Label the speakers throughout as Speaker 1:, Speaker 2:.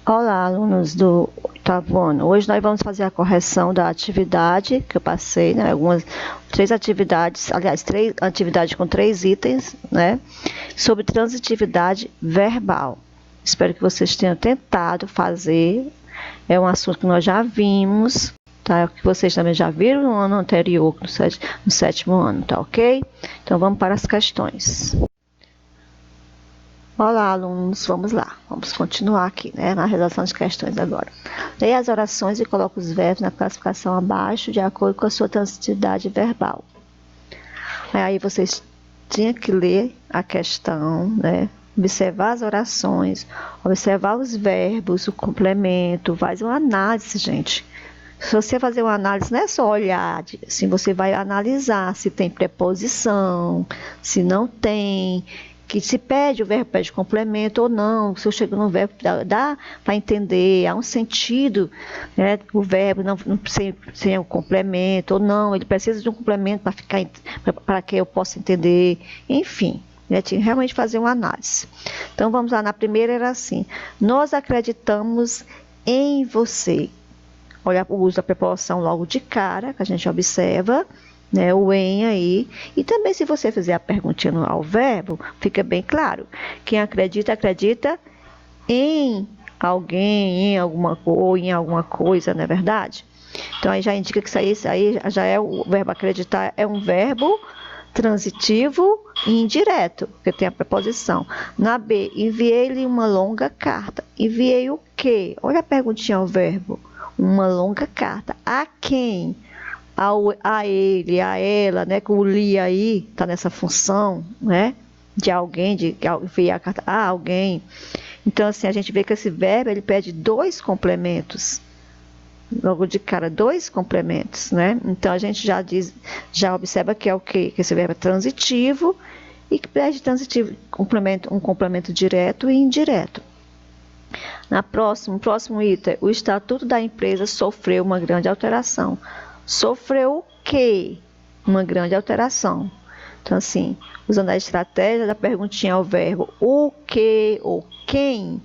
Speaker 1: Olá, alunos do oitavo ano. Hoje nós vamos fazer a correção da atividade que eu passei, né? Três atividades, aliás, três atividades com 3 itens, né? Sobre transitividade verbal. Espero que vocês tenham tentado fazer. É um assunto que nós já vimos, tá? Que vocês também já viram no ano anterior, no sétimo ano, tá ok? Então vamos para as questões. Olá, alunos, vamos lá. Vamos continuar aqui, né, na redação de questões agora. Leia as orações e coloque os verbos na classificação abaixo, de acordo com a sua transitividade verbal. Aí vocês tinham que ler a questão, né, observar as orações, observar os verbos, o complemento, faz uma análise, gente. Se você fazer uma análise, não é só olhar, assim, você vai analisar se tem preposição, se não tem, que se pede, o verbo pede complemento ou não, se eu chego no verbo, dá para entender, há um sentido, né, o verbo não sem o complemento ou não, ele precisa de um complemento para que eu possa entender, enfim. Tinha que realmente fazer uma análise. Então, vamos lá, na primeira era assim, nós acreditamos em você. Olha o uso da preposição logo de cara, que a gente observa, né, o em aí. E também se você fizer a perguntinha ao verbo, fica bem claro. Quem acredita, acredita em alguém, em alguma ou em alguma coisa, não é verdade? Então aí já indica que isso aí já é o verbo acreditar, é um verbo transitivo e indireto, porque tem a preposição. Na B, enviei-lhe uma longa carta. Enviei o quê? Olha a perguntinha ao verbo. Uma longa carta. A quem? A ele, a ela, né? Com o li aí, tá nessa função, né? De alguém, de enviar a carta a alguém. Então, assim, a gente vê que esse verbo, ele pede 2 complementos. Logo de cara, 2 complementos, né? Então, a gente já observa que é o quê? Que esse verbo é transitivo e que pede transitivo, um complemento direto e indireto. Próximo item, o estatuto da empresa sofreu uma grande alteração. Sofreu o quê? Uma grande alteração. Então, assim, usando a estratégia da perguntinha ao verbo o que ou quem,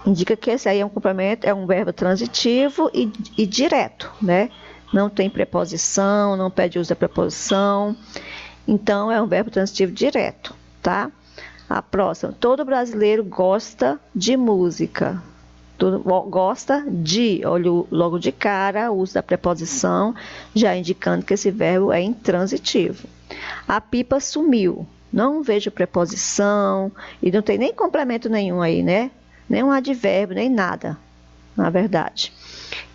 Speaker 1: indica que esse aí é um complemento, é um verbo transitivo e direto, né? Não tem preposição, não pede uso da preposição. Então, é um verbo transitivo direto, tá? A próxima, todo brasileiro gosta de música. Gosta de, olha logo de cara, o uso da preposição, já indicando que esse verbo é intransitivo. A pipa sumiu. Não vejo preposição, e não tem nem complemento nenhum aí, né? Nem um advérbio, nem nada, na verdade.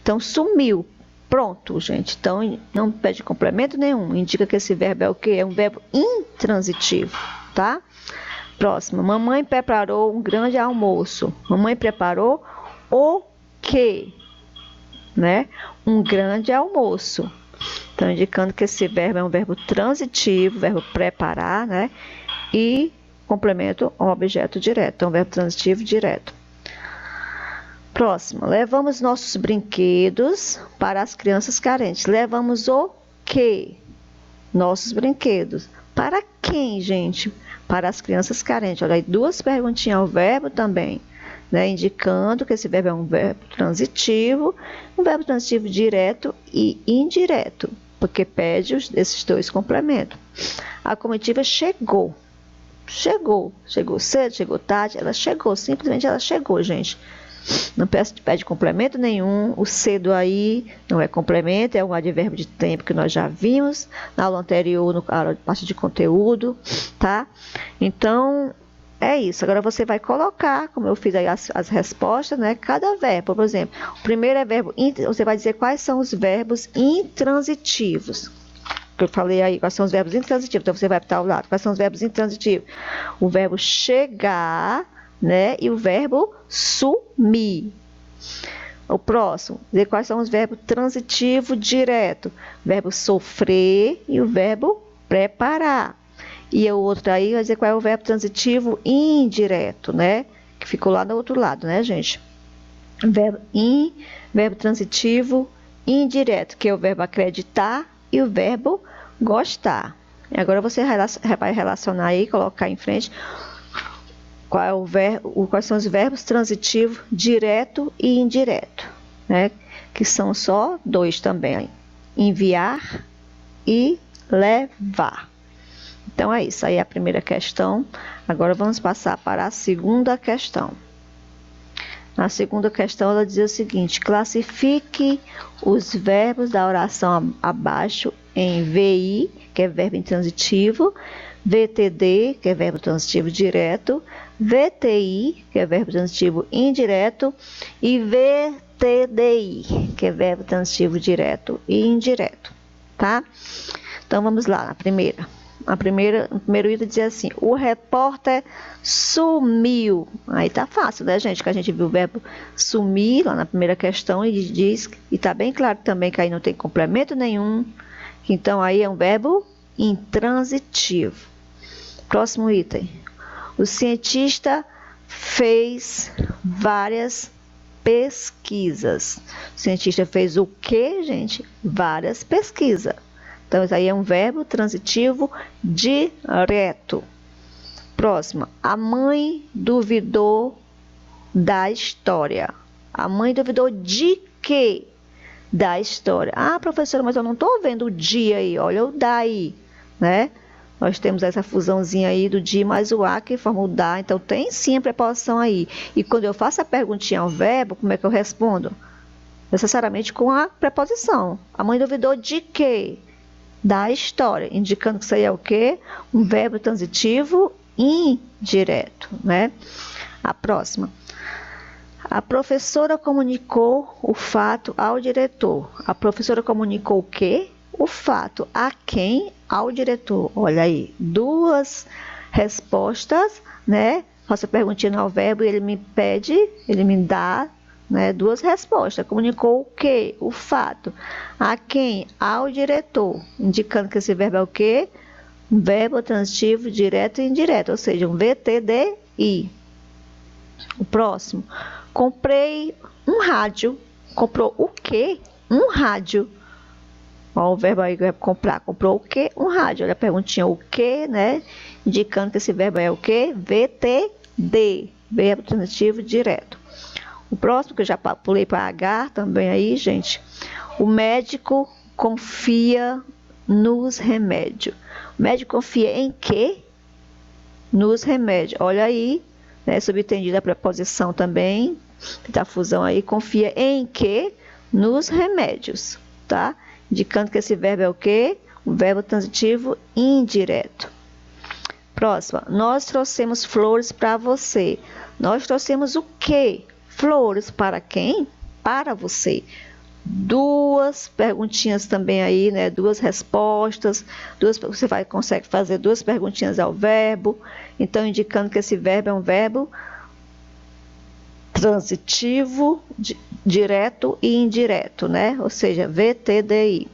Speaker 1: Então, sumiu. Pronto, gente. Então, não pede complemento nenhum. Indica que esse verbo é o quê? É um verbo intransitivo, tá? Próximo. Mamãe preparou um grande almoço. Mamãe preparou o quê? Né? Um grande almoço. Então, indicando que esse verbo é um verbo transitivo, verbo preparar, né? E complemento ao objeto direto. Então, verbo transitivo direto. Próximo. Levamos nossos brinquedos para as crianças carentes. Levamos o quê? Nossos brinquedos. Para quem, gente? Para as crianças carentes. Olha aí, 2 perguntinhas ao verbo também, né? Indicando que esse verbo é um verbo transitivo direto e indireto, porque pede esses 2 complementos. A comitiva chegou. Chegou cedo, chegou tarde, ela chegou, simplesmente ela chegou, gente. Não pede complemento nenhum, o cedo aí não é complemento, é um advérbio de tempo que nós já vimos na aula anterior, na aula de parte de conteúdo, tá? Então, é isso. Agora você vai colocar, como eu fiz aí as respostas, né? Cada verbo, por exemplo, o primeiro é verbo, você vai dizer quais são os verbos intransitivos. Que eu falei aí, quais são os verbos intransitivos, então você vai para o lado. Quais são os verbos intransitivos? O verbo chegar, né? E o verbo sumir. O próximo, dizer quais são os verbos transitivo direto. O verbo sofrer e o verbo preparar. E o outro aí vai dizer qual é o verbo transitivo indireto, né? Que ficou lá do outro lado, né, gente? Verbo transitivo indireto, que é o verbo acreditar e o verbo gostar. E agora você vai relacionar aí, colocar em frente quais são os verbos transitivos direto e indireto, né? Que são só 2 também, enviar e levar. Então é isso, aí é a primeira questão. Agora vamos passar para a segunda questão. Na segunda questão ela diz o seguinte: classifique os verbos da oração abaixo em VI, que é verbo intransitivo, VTD, que é verbo transitivo direto, VTI, que é verbo transitivo indireto, e VTDI, que é verbo transitivo direto e indireto, tá? Então vamos lá, na primeira. No primeiro item diz assim: o repórter sumiu. Aí tá fácil, né, gente? Que a gente viu o verbo sumir lá na primeira questão e diz, e tá bem claro também que aí não tem complemento nenhum. Então aí é um verbo intransitivo. Próximo item. O cientista fez várias pesquisas. O cientista fez o quê, gente? Várias pesquisas. Então, isso aí é um verbo transitivo direto. Próximo. A mãe duvidou da história. A mãe duvidou de quê? Da história. Ah, professora, mas eu não estou vendo o dia aí. Olha o daí, né? Nós temos essa fusãozinha aí do de mais o a que forma o da. Então, tem sim a preposição aí. E quando eu faço a perguntinha ao verbo, como é que eu respondo? Necessariamente com a preposição. A mãe duvidou de quê? Da história, indicando que isso aí é o quê? Um verbo transitivo indireto, né? A próxima. A professora comunicou o fato ao diretor. A professora comunicou o quê? O fato. A quem? Ao diretor. Olha aí, 2 respostas, né? Faço a perguntinha ao verbo e ele me dá, né, 2 respostas. Comunicou o quê? O fato. A quem? Ao diretor. Indicando que esse verbo é o quê? Um verbo transitivo direto e indireto, ou seja, um VTDI. O próximo. Comprei um rádio. Comprou o quê? Um rádio. Olha o verbo aí, comprar. Comprou o quê? Um rádio. Olha a perguntinha, o quê, né? Indicando que esse verbo é o quê? VTD. Verbo transitivo direto. O próximo, que eu já pulei para H também aí, gente. O médico confia nos remédios. O médico confia em quê? Nos remédios. Olha aí, né? Subentendida a preposição também, que tá a fusão aí. Confia em quê? Nos remédios, tá? Indicando que esse verbo é o quê? Um verbo transitivo indireto. Próxima. Nós trouxemos flores para você. Nós trouxemos o quê? Flores para quem? Para você. 2 perguntinhas também aí, né? 2 respostas. Você consegue fazer 2 perguntinhas ao verbo. Então, indicando que esse verbo é um verbo transitivo, direto e indireto, né? Ou seja, VTDI.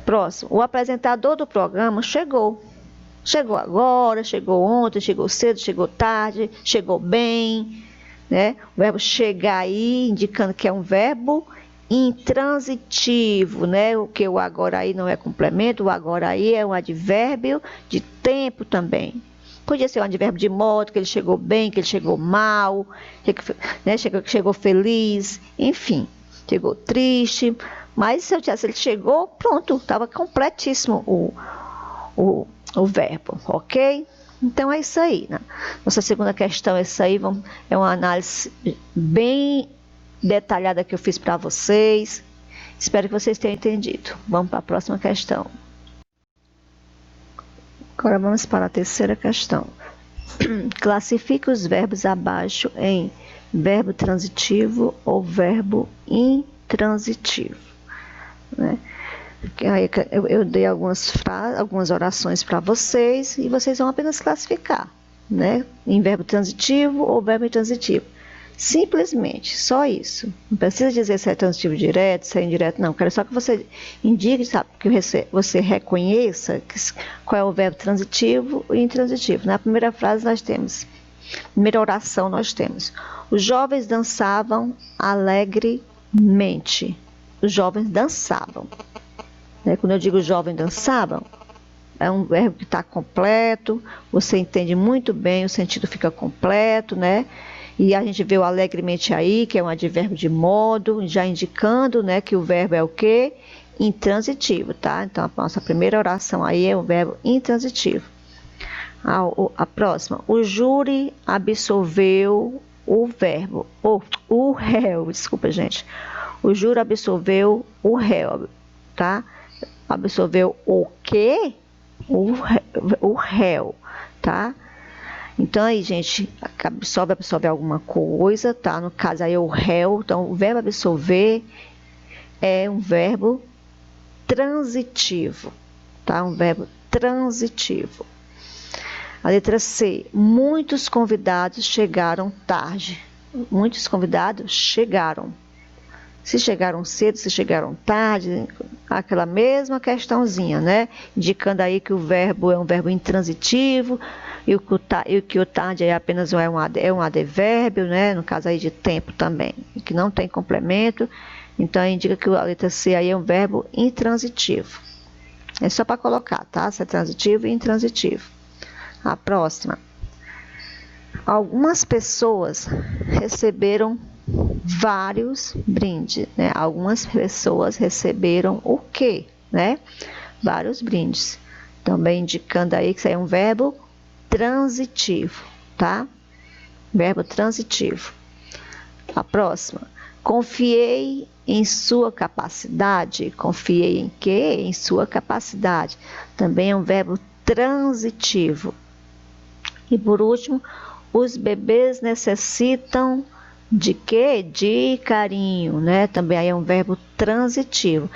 Speaker 1: Próximo. O apresentador do programa chegou. Chegou agora, chegou ontem, chegou cedo, chegou tarde, chegou bem, né? O verbo chegar aí, indicando que é um verbo intransitivo, né? O que o agora aí não é complemento, o agora aí é um advérbio de tempo também. Podia ser um advérbio de modo, que ele chegou bem, que ele chegou mal, né? Chegou feliz, enfim, chegou triste. Mas se eu dissesse ele chegou, pronto, estava completíssimo o verbo, ok? Então é isso aí, né? Nossa segunda questão é isso aí, é uma análise bem detalhada que eu fiz para vocês. Espero que vocês tenham entendido. Vamos para a próxima questão. Agora vamos para a terceira questão. Classifique os verbos abaixo em verbo transitivo ou verbo intransitivo, né? Aí eu dei algumas orações para vocês e vocês vão apenas classificar, né? Em verbo transitivo ou verbo intransitivo. Simplesmente, só isso. Não precisa dizer se é transitivo direto, se é indireto, não. Quero só que você indique, sabe, que você reconheça qual é o verbo transitivo e intransitivo. Na primeira frase nós temos, primeira oração nós temos: os jovens dançavam alegremente. Os jovens dançavam. Quando eu digo jovem dançavam, é um verbo que está completo, você entende muito bem, o sentido fica completo, né? E a gente vê o alegremente aí, que é um advérbio de modo, já indicando, né, que o verbo é o quê? Intransitivo, tá? Então, a nossa primeira oração aí é o verbo intransitivo. A próxima, o júri absolveu o verbo, o réu, desculpa, gente. O júri absolveu o réu, tá? Absolveu o quê? O réu, tá? Então, aí, gente, absolve alguma coisa, tá? No caso, aí, o réu. Então, o verbo absolver é um verbo transitivo, tá? Um verbo transitivo. A letra C. Muitos convidados chegaram tarde. Muitos convidados chegaram. Se chegaram cedo, se chegaram tarde, aquela mesma questãozinha, né? Indicando aí que o verbo é um verbo intransitivo e que o tarde é apenas é um advérbio, né? No caso aí de tempo também, que não tem complemento. Então, indica que a letra C aí é um verbo intransitivo. É só para colocar, tá? Se é transitivo e intransitivo. A próxima. Algumas pessoas receberam vários brindes, né? Algumas pessoas receberam o quê, né? Vários brindes. Também indicando aí que isso é um verbo transitivo, tá? Verbo transitivo. A próxima. Confiei em sua capacidade. Confiei em quê? Em sua capacidade. Também é um verbo transitivo. E por último, os bebês necessitam de quê? De carinho, né? Também aí é um verbo transitivo.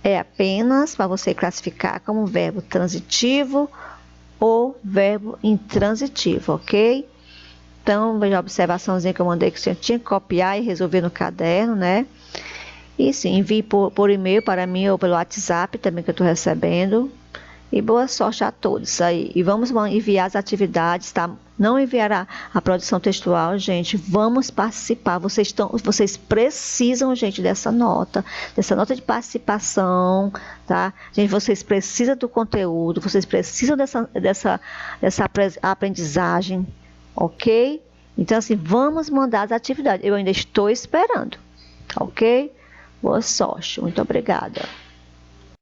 Speaker 1: É apenas para você classificar como verbo transitivo ou verbo intransitivo, ok? Então, veja a observaçãozinha que eu mandei que você tinha que copiar e resolver no caderno, né? E sim, envie por e-mail para mim ou pelo WhatsApp também que eu estou recebendo. E boa sorte a todos aí. E vamos enviar as atividades, tá? Não enviar a produção textual, gente. Vamos participar. Vocês precisam, gente, dessa nota de participação, tá? Gente, vocês precisam do conteúdo, vocês precisam dessa aprendizagem, ok? Então, assim, vamos mandar as atividades. Eu ainda estou esperando, ok? Boa sorte. Muito obrigada.